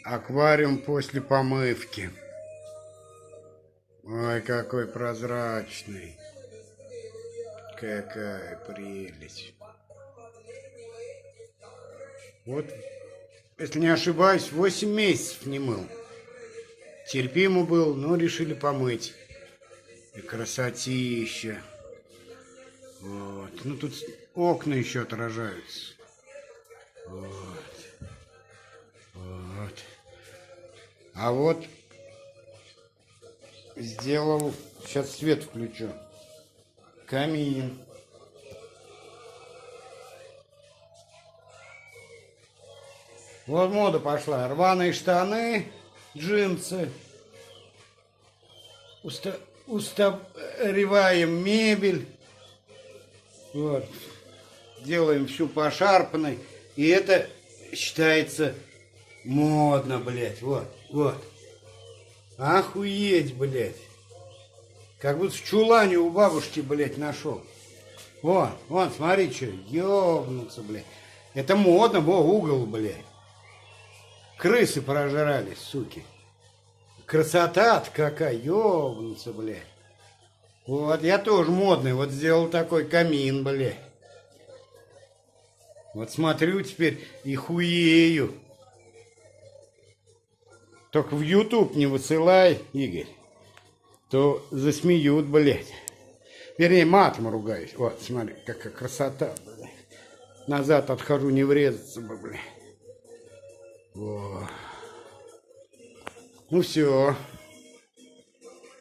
Аквариум после помывки. Ой, какой прозрачный. Какая прелесть. Вот, если не ошибаюсь, 8 месяцев не мыл. Терпимо был, но решили помыть. И красотища. Вот. Ну, тут окна еще отражаются. Вот. Вот. А вот сделал, сейчас свет включу, камин. Вот мода пошла. Рваные штаны, джинсы. Устареваем мебель. Вот. Делаем всю пошарпанной. И это считается модно, блядь. Вот, вот. Охуеть, блядь. Как будто в чулане у бабушки, блядь, нашел. Вон, вон, смотри, что, ёбнуться, блядь. Это модно, во, угол, блядь. Крысы прожрались, суки. Красота-то какая, ёбнуться, блядь. Вот, я тоже модный, вот сделал такой камин, блядь. Вот смотрю теперь и хуею. Только в YouTube не высылай, Игорь, то засмеют, блядь. Вернее, матом ругаюсь. Вот, смотри, какая красота, блядь. Назад отхожу, не врезаться бы, блядь. Во. Ну все.